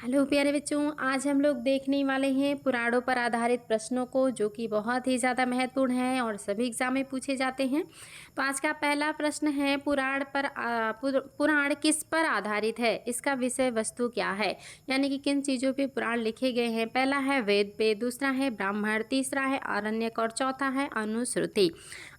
Hello प्यारे बच्चों, आज हम लोग देखने वाले हैं पुराणों पर आधारित प्रश्नों को, जो कि बहुत ही ज़्यादा महत्वपूर्ण हैं और सभी एग्जाम में पूछे जाते हैं। तो आज का पहला प्रश्न है, पुराण किस पर आधारित है, इसका विषय वस्तु क्या है, यानी कि किन चीज़ों पे पुराण लिखे गए हैं। पहला है वेद पे, दूसरा है ब्राह्मण, तीसरा है आरण्यक और चौथा है अनुश्रुति।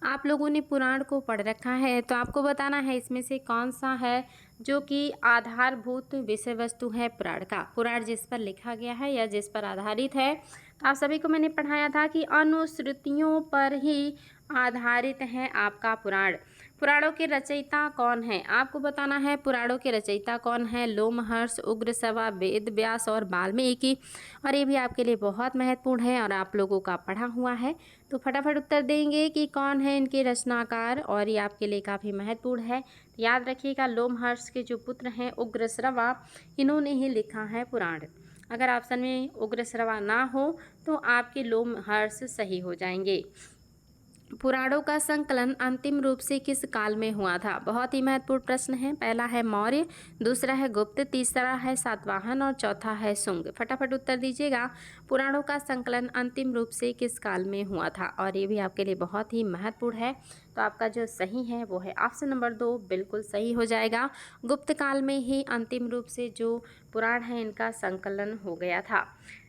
आप लोगों ने पुराण को पढ़ रखा है, तो आपको बताना है इसमें से कौन सा है जो कि आधारभूत विषय वस्तु है पुराण का। पुराण जिस पर लिखा गया है या जिस पर आधारित है, तो आप सभी को मैंने पढ़ाया था कि अनुश्रुतियों पर ही आधारित है आपका पुराण। पुराणों के रचयिता कौन है, आपको बताना है पुराणों के रचयिता कौन है। लोमहर्ष, उग्रश्रवा, वेद व्यास और वाल्मीकि। और ये भी आपके लिए बहुत महत्वपूर्ण है और आप लोगों का पढ़ा हुआ है, तो फटाफट उत्तर देंगे कि कौन है इनके रचनाकार, और ये आपके लिए काफ़ी महत्वपूर्ण है। याद रखिएगा, लोमहर्ष के जो पुत्र हैं उग्रश्रवा, इन्होंने ही लिखा है पुराण। अगर ऑप्शन में उग्रश्रवा ना हो तो आपके लोमहर्ष सही हो जाएंगे। पुराणों का संकलन अंतिम रूप से किस काल में हुआ था, बहुत ही महत्वपूर्ण प्रश्न है। पहला है मौर्य, दूसरा है गुप्त, तीसरा है सातवाहन और चौथा है शुंग। फटाफट उत्तर दीजिएगा, पुराणों का संकलन अंतिम रूप से किस काल में हुआ था, और ये भी आपके लिए बहुत ही महत्वपूर्ण है। तो आपका जो सही है वो है ऑप्शन नंबर 2, बिल्कुल सही हो जाएगा। गुप्त काल में ही अंतिम रूप से जो पुराण है इनका संकलन हो गया था।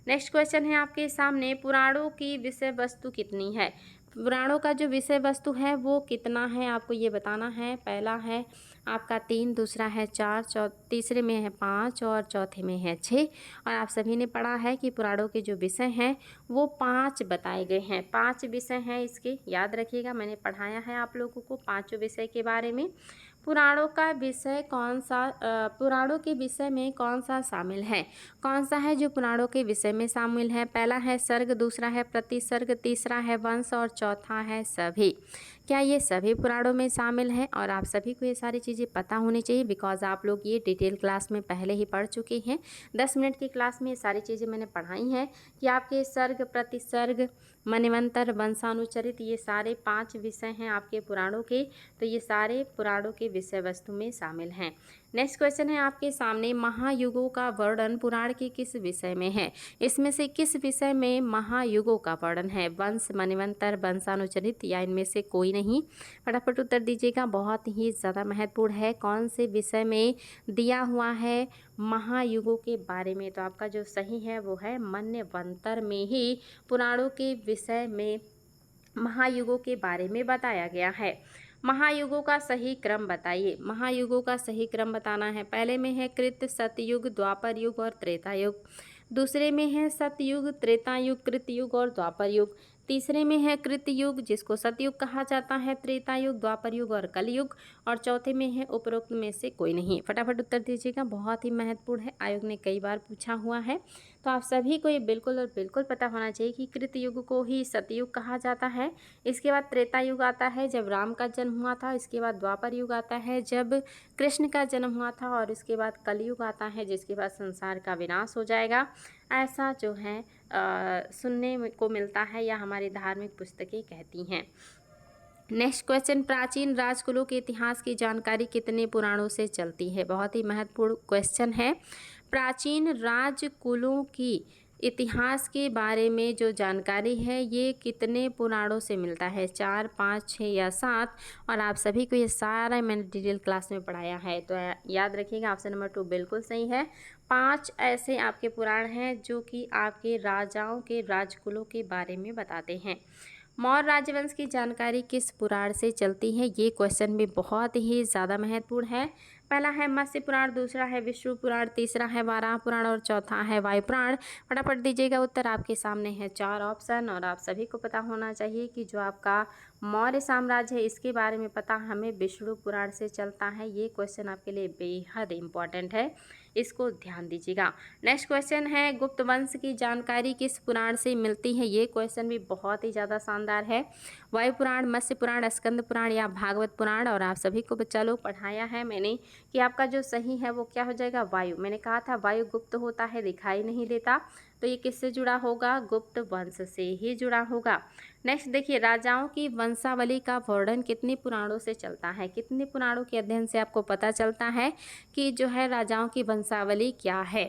नेक्स्ट क्वेश्चन है आपके सामने, पुराणों की विषय वस्तु कितनी है। पुराणों का जो विषय वस्तु है वो कितना है, आपको ये बताना है। पहला है आपका 3, दूसरा है 4, तीसरे में है 5 और चौथे में है 6। और आप सभी ने पढ़ा है कि पुराणों के जो विषय हैं वो 5 बताए गए हैं। 5 विषय हैं इसके, याद रखिएगा, मैंने पढ़ाया है आप लोगों को 5 विषय के बारे में। पुराणों का विषय कौन सा, पुराणों के विषय में कौन सा शामिल है, कौन सा है जो पुराणों के विषय में शामिल है। पहला है सर्ग, दूसरा है प्रतिसर्ग, तीसरा है वंश और चौथा है सभी। क्या ये सभी पुराणों में शामिल हैं, और आप सभी को ये सारी चीज़ें पता होनी चाहिए, बिकॉज आप लोग ये डिटेल क्लास में पहले ही पढ़ चुके हैं। 10 मिनट की क्लास में ये सारी चीज़ें मैंने पढ़ाई हैं कि आपके सर्ग, प्रतिसर्ग, मन्वंतर, वंशानुचरित, ये सारे 5 विषय हैं आपके पुराणों के। तो ये सारे पुराणों के विषय वस्तु में शामिल हैं। नेक्स्ट क्वेश्चन है आपके सामने, महायुगों का वर्णन पुराण के किस विषय में है। इसमें से किस विषय में महायुगों का वर्णन है, वंश, मन्वंतर, वंशानुचरित, या इनमें से कोई नहीं। फटाफट उत्तर दीजिएगा, बहुत ही ज़्यादा महत्वपूर्ण है, कौन से विषय में दिया हुआ है महायुगों के बारे में। तो आपका जो सही है वो है मन्वंतर में ही पुराणों के विषय में महायुगों के बारे में बताया गया है। महायुगों का सही क्रम बताइए, महायुगों का सही क्रम बताना है। पहले में है कृत, सतयुग, द्वापर युग और त्रेता युग। दूसरे में है सतयुग, त्रेता युग, कृतयुग और द्वापर युग। तीसरे में है कृतयुग, जिसको सतयुग कहा जाता है, त्रेता युग, द्वापर युग और कलयुग। और चौथे में है उपरोक्त में से कोई नहीं। फटाफट उत्तर दीजिएगा, बहुत ही महत्वपूर्ण है, आयोग ने कई बार पूछा हुआ है। तो आप सभी को ये बिल्कुल और बिल्कुल पता होना चाहिए कि कृतयुग को ही सतयुग कहा जाता है। इसके बाद त्रेता युग आता है जब राम का जन्म हुआ था। इसके बाद द्वापर युग आता है जब कृष्ण का जन्म हुआ था। और इसके बाद कलयुग आता है जिसके बाद संसार का विनाश हो जाएगा। ऐसा जो है सुनने को मिलता है या हमारी धार्मिक पुस्तकें कहती हैं। नेक्स्ट क्वेश्चन, प्राचीन राजकुलों के इतिहास की जानकारी कितने पुराणों से चलती है, बहुत ही महत्वपूर्ण क्वेश्चन है। प्राचीन राजकुलों की इतिहास के बारे में जो जानकारी है ये कितने पुराणों से मिलता है, 4, 5, 6 या 7। और आप सभी को ये सारा मैंने डिटेल क्लास में पढ़ाया है, तो याद रखिएगा ऑप्शन नंबर 2 बिल्कुल सही है। 5 ऐसे आपके पुराण हैं जो कि आपके राजाओं के राजकुलों के बारे में बताते हैं। मौर्य राजवंश की जानकारी किस पुराण से चलती है, ये क्वेश्चन भी बहुत ही ज़्यादा महत्वपूर्ण है। पहला है मत्स्य पुराण, दूसरा है विष्णु पुराण, तीसरा है वाराह पुराण और चौथा है वायु पुराण। फटाफट दीजिएगा उत्तर, आपके सामने है 4 ऑप्शन। और आप सभी को पता होना चाहिए कि जो आपका मौर्य साम्राज्य है इसके बारे में पता हमें विष्णु पुराण से चलता है। ये क्वेश्चन आपके लिए बेहद इंपॉर्टेंट है, इसको ध्यान दीजिएगा। नेक्स्ट क्वेश्चन है, गुप्त वंश की जानकारी किस पुराण से मिलती है। ये क्वेश्चन भी बहुत ही ज़्यादा शानदार है। वायु पुराण, मत्स्य पुराण, स्कंद पुराण या भागवत पुराण। और आप सभी को बच्चा लोग पढ़ाया है मैंने कि आपका जो सही है वो क्या हो जाएगा, वायु। मैंने कहा था वायु गुप्त होता है, दिखाई नहीं देता, तो ये किससे जुड़ा होगा, गुप्त वंश से ही जुड़ा होगा। नेक्स्ट देखिए, राजाओं की वंशावली का वर्णन कितने पुराणों से चलता है, कितने पुराणों के अध्ययन से आपको पता चलता है कि जो है राजाओं की वंशावली क्या है।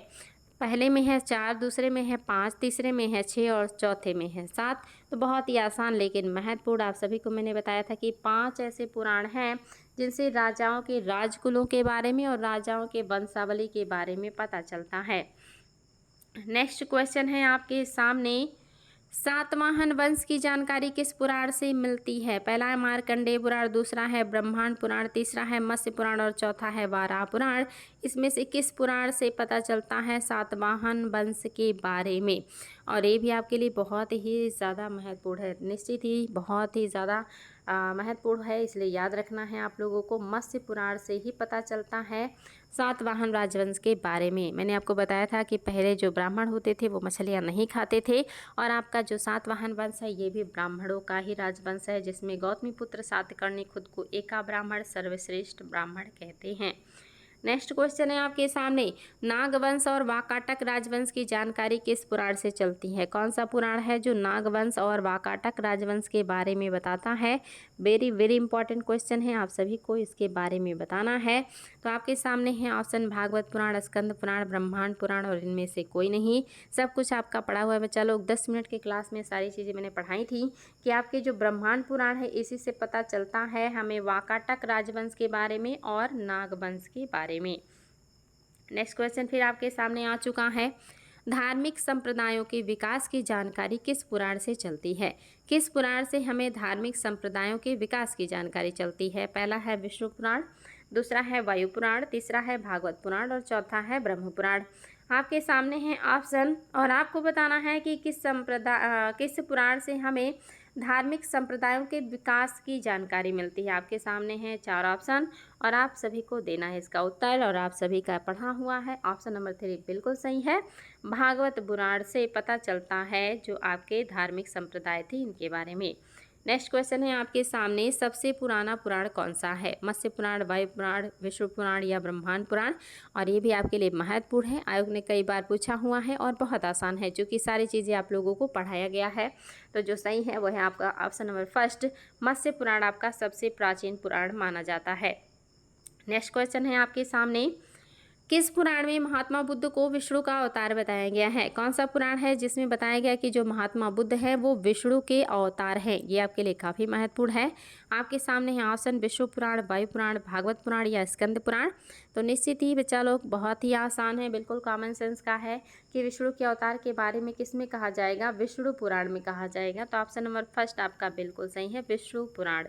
पहले में है 4, दूसरे में है 5, तीसरे में है 6 और चौथे में है 7। तो बहुत ही आसान लेकिन महत्वपूर्ण आप सभी को मैंने बताया था कि 5 ऐसे पुराण हैं जिनसे राजाओं के राजकुलों के बारे में और राजाओं के वंशावली के बारे में पता चलता है। नेक्स्ट क्वेश्चन है आपके सामने, सातवाहन वंश की जानकारी किस पुराण से मिलती है? पहला है मार्कंडेय पुराण, दूसरा है ब्रह्मांड पुराण, तीसरा है मत्स्य पुराण और चौथा है वाराह पुराण। इसमें से किस पुराण से पता चलता है सातवाहन वंश के बारे में? और ये भी आपके लिए बहुत ही ज़्यादा महत्वपूर्ण है, निश्चित ही बहुत ही ज़्यादा महत्वपूर्ण है, इसलिए याद रखना है आप लोगों को। मत्स्य पुराण से ही पता चलता है सातवाहन राजवंश के बारे में। मैंने आपको बताया था कि पहले जो ब्राह्मण होते थे वो मछलियाँ नहीं खाते थे, और आपका जो सातवाहन वंश है ये भी ब्राह्मणों का ही राजवंश है, जिसमें गौतमीपुत्र सातकर्णी खुद को एका ब्राह्मण सर्वश्रेष्ठ ब्राह्मण कहते हैं। नेक्स्ट क्वेश्चन है आपके सामने, नागवंश और वाकाटक राजवंश की जानकारी किस पुराण से चलती है? कौन सा पुराण है जो नागवंश और वाकाटक राजवंश के बारे में बताता है? वेरी वेरी इंपॉर्टेंट क्वेश्चन है, आप सभी को इसके बारे में बताना है। तो आपके सामने है ऑप्शन भागवत पुराण, स्कंद पुराण, ब्रह्मांड पुराण और इनमें से कोई नहीं। सब कुछ आपका पढ़ा हुआ है बच्चा लोग। 10 मिनट के क्लास में सारी चीज़ें मैंने पढ़ाई थी कि आपके जो ब्रह्मांड पुराण है इसी से पता चलता है हमें वाकाटक राजवंश के बारे में और नागवंश के बारे में। नेक्स्ट क्वेश्चन फिर आपके सामने आ चुका है, धार्मिक संप्रदायों के विकास की जानकारी किस पुराण से चलती है? किस पुराण से हमें धार्मिक संप्रदायों के विकास की जानकारी चलती है? पहला है विष्णु पुराण, दूसरा है वायु पुराण, तीसरा है भागवत पुराण और चौथा है ब्रह्म पुराण। आपके सामने है ऑप्शन और आपको बताना है कि किस पुराण से हमें धार्मिक संप्रदायों के विकास की जानकारी मिलती है। आपके सामने है 4 ऑप्शन और आप सभी को देना है इसका उत्तर, और आप सभी का पढ़ा हुआ है। ऑप्शन नंबर 3 बिल्कुल सही है, भागवत पुराण से पता चलता है जो आपके धार्मिक संप्रदाय थे इनके बारे में। नेक्स्ट क्वेश्चन है आपके सामने, सबसे पुराना पुराण कौन सा है? मत्स्य पुराण, वायु पुराण, विष्णु पुराण या ब्रह्मांड पुराण? और ये भी आपके लिए महत्वपूर्ण है, आयोग ने कई बार पूछा हुआ है और बहुत आसान है क्योंकि सारी चीज़ें आप लोगों को पढ़ाया गया है। तो जो सही है वो है आपका ऑप्शन नंबर फर्स्ट, मत्स्य पुराण आपका सबसे प्राचीन पुराण माना जाता है। नेक्स्ट क्वेश्चन है आपके सामने, किस पुराण में महात्मा बुद्ध को विष्णु का अवतार बताया गया है? कौन सा पुराण है जिसमें बताया गया कि जो महात्मा बुद्ध है वो विष्णु के अवतार हैं? ये आपके लिए काफ़ी महत्वपूर्ण है। आपके सामने है ऑप्शन विष्णु पुराण, वायु पुराण, भागवत पुराण या स्कंद पुराण। तो निश्चित ही बच्चा लोग बहुत ही आसान है, बिल्कुल कॉमन सेंस का है कि विष्णु के अवतार के बारे में किस में कहा जाएगा? विष्णु पुराण में कहा जाएगा। तो ऑप्शन नंबर फर्स्ट आपका बिल्कुल सही है, विष्णु पुराण।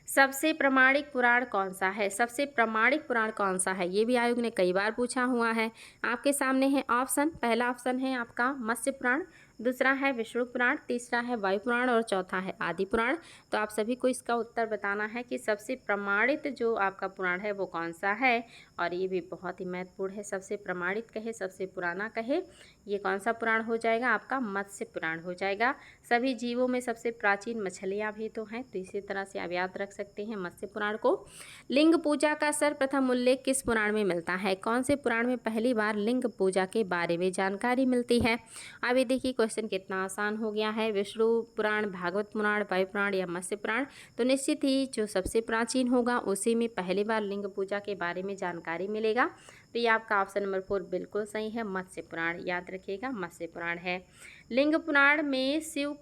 सबसे प्रामाणिक पुराण कौन सा है? सबसे प्रामाणिक पुराण कौन सा है? ये भी आयोग ने कई बार पूछा हुआ है। आपके सामने है ऑप्शन, पहला ऑप्शन है आपका मत्स्य पुराण, दूसरा है विष्णु पुराण, तीसरा है वायु पुराण और चौथा है आदि पुराण। तो आप सभी को इसका उत्तर बताना है कि सबसे प्रमाणित जो आपका पुराण है वो कौन सा है, और ये भी बहुत ही महत्वपूर्ण है। सबसे प्रमाणित कहे, सबसे पुराना कहे, ये कौन सा पुराण हो जाएगा? आपका मत्स्य पुराण हो जाएगा। सभी जीवों में सबसे प्राचीन मछलियाँ भी तो हैं, तो इसी तरह से आप याद रख सकते हैं मत्स्य पुराण को। लिंग पूजा का सर्वप्रथम उल्लेख किस पुराण में मिलता है? कौन से पुराण में पहली बार लिंग पूजा के बारे में जानकारी मिलती है? अभी देखिए क्वेश्चन कितना आसान हो गया है, विष्णु पुराण, भागवत पुराण, वायु पुराण या मत्स्य पुराण। तो निश्चित ही जो सबसे प्राचीन होगा उसी में पहली बार लिंग पूजा के बारे में जानकारी मिलेगा। तो ये आपका ऑप्शन नंबर 4 बिल्कुल सही है, मत्स्य पुराण। याद रखिएगा मत्स्य पुराण है। लिंग पुराण में शिव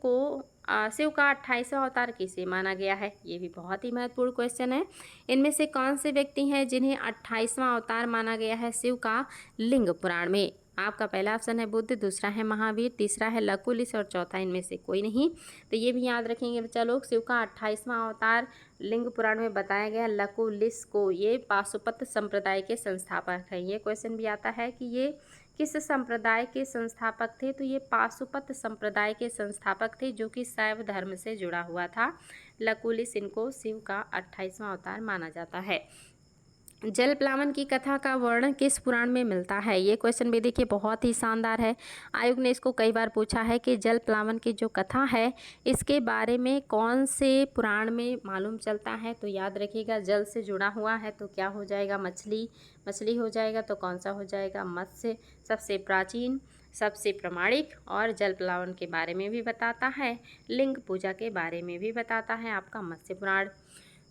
का 28वां अवतार किसे माना गया है? ये भी बहुत ही महत्वपूर्ण क्वेश्चन है। इनमें से कौन से व्यक्ति हैं जिन्हें 28वां अवतार माना गया है शिव का लिंग पुराण में? आपका पहला ऑप्शन है बुद्ध, दूसरा है महावीर, तीसरा है लकुलिश और चौथा इनमें से कोई नहीं। तो ये भी याद रखेंगे बच्चा लोग, शिव का 28वां अवतार लिंग पुराण में बताया गया लकुलिश को। ये पाशुपत संप्रदाय के संस्थापक हैं। ये क्वेश्चन भी आता है कि ये किस संप्रदाय के संस्थापक थे? तो ये पाशुपत संप्रदाय के संस्थापक थे जो कि शैव धर्म से जुड़ा हुआ था। लकुलिश इनको शिव का 28वां अवतार माना जाता है। जल प्लावन की कथा का वर्णन किस पुराण में मिलता है? ये क्वेश्चन भी देखिए बहुत ही शानदार है। आयोग ने इसको कई बार पूछा है कि जल प्लावन की जो कथा है इसके बारे में कौन से पुराण में मालूम चलता है? तो याद रखिएगा जल से जुड़ा हुआ है तो क्या हो जाएगा? मछली हो जाएगा। तो कौन सा हो जाएगा? मत्स्य। सबसे प्राचीन, सबसे प्रामाणिक और जल प्लावन के बारे में भी बताता है, लिंग पूजा के बारे में भी बताता है आपका मत्स्य पुराण।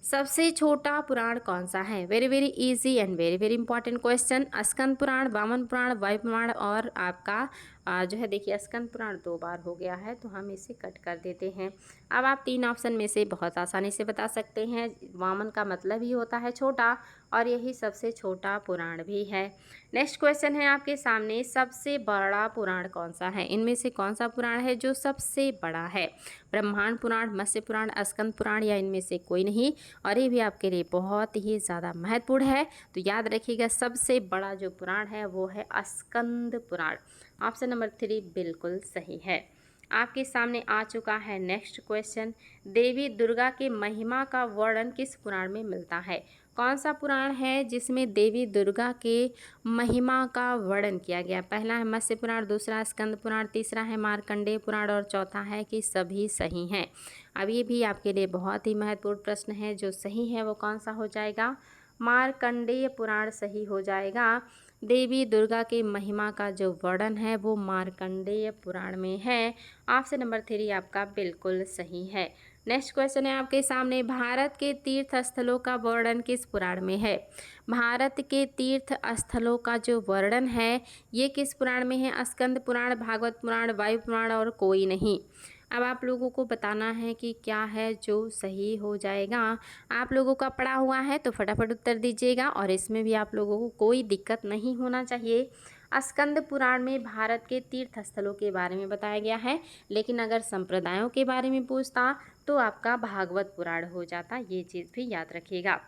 सबसे छोटा पुराण कौन सा है? Very very easy and very very important question. Skanda Purana, Vamana Purana, Vayu Purana और आपका जो है देखिए स्कंद पुराण 2 बार हो गया है, तो हम इसे कट कर देते हैं। अब आप 3 ऑप्शन में से बहुत आसानी से बता सकते हैं। वामन का मतलब ही होता है छोटा, और यही सबसे छोटा पुराण भी है। नेक्स्ट क्वेश्चन है आपके सामने, सबसे बड़ा पुराण कौन सा है? इनमें से कौन सा पुराण है जो सबसे बड़ा है? ब्रह्मांड पुराण, मत्स्य पुराण, स्कंद पुराण या इनमें से कोई नहीं? और ये भी आपके लिए बहुत ही ज़्यादा महत्वपूर्ण है, तो याद रखिएगा सबसे बड़ा जो पुराण है वो है स्कंद पुराण। ऑप्शन नंबर 3 बिल्कुल सही है। आपके सामने आ चुका है नेक्स्ट क्वेश्चन, देवी दुर्गा के महिमा का वर्णन किस पुराण में मिलता है? कौन सा पुराण है जिसमें देवी दुर्गा के महिमा का वर्णन किया गया? पहला है मत्स्य पुराण, दूसरा स्कंद पुराण, तीसरा है मार्कंडेय पुराण और चौथा है कि सभी सही हैं। अब ये भी आपके लिए बहुत ही महत्वपूर्ण प्रश्न है, जो सही है वो कौन सा हो जाएगा? मार्कंडेय पुराण सही हो जाएगा। देवी दुर्गा के महिमा का जो वर्णन है वो मार्कंडेय पुराण में है। ऑप्शन नंबर 3 आपका बिल्कुल सही है। नेक्स्ट क्वेश्चन है आपके सामने, भारत के तीर्थ स्थलों का वर्णन किस पुराण में है? भारत के तीर्थ स्थलों का जो वर्णन है ये किस पुराण में है? स्कंद पुराण, भागवत पुराण, वायु पुराण और कोई नहीं? अब आप लोगों को बताना है कि क्या है जो सही हो जाएगा। आप लोगों का पढ़ा हुआ है तो फटाफट उत्तर दीजिएगा, और इसमें भी आप लोगों को कोई दिक्कत नहीं होना चाहिए। स्कंद पुराण में भारत के तीर्थ स्थलों के बारे में बताया गया है, लेकिन अगर संप्रदायों के बारे में पूछता तो आपका भागवत पुराण हो जाता। ये चीज़ भी याद रखिएगा।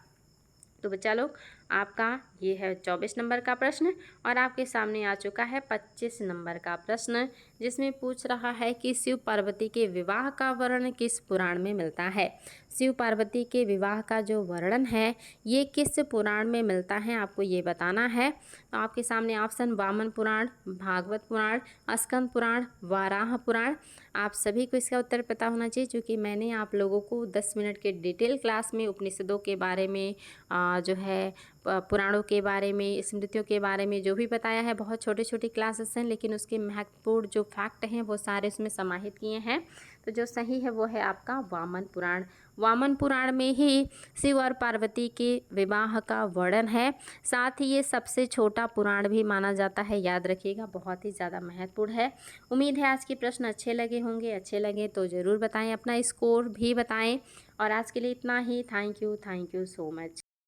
तो बच्चा लोग, आपका ये है 24 नंबर का प्रश्न, और आपके सामने आ चुका है 25 नंबर का प्रश्न, जिसमें पूछ रहा है कि शिव पार्वती के विवाह का वर्णन किस पुराण में मिलता है? शिव पार्वती के विवाह का जो वर्णन है ये किस पुराण में मिलता है, आपको ये बताना है। तो आपके सामने ऑप्शन वामन पुराण, भागवत पुराण, स्कंद पुराण, वाराह पुराण। आप सभी को इसका उत्तर पता होना चाहिए, क्योंकि मैंने आप लोगों को 10 मिनट के डिटेल क्लास में उपनिषदों के बारे में जो है पुराणों के बारे में, स्मृतियों के बारे में जो भी बताया है, बहुत छोटे छोटे क्लासेस हैं, लेकिन उसके महत्वपूर्ण जो फैक्ट हैं वो सारे उसमें समाहित किए हैं। तो जो सही है वो है आपका वामन पुराण। वामन पुराण में ही शिव और पार्वती के विवाह का वर्णन है। साथ ही ये सबसे छोटा पुराण भी माना जाता है, याद रखिएगा, बहुत ही ज़्यादा महत्वपूर्ण है। उम्मीद है आज के प्रश्न अच्छे लगे होंगे। अच्छे लगे तो ज़रूर बताएं, अपना स्कोर भी बताएं। और आज के लिए इतना ही। Thank you so much.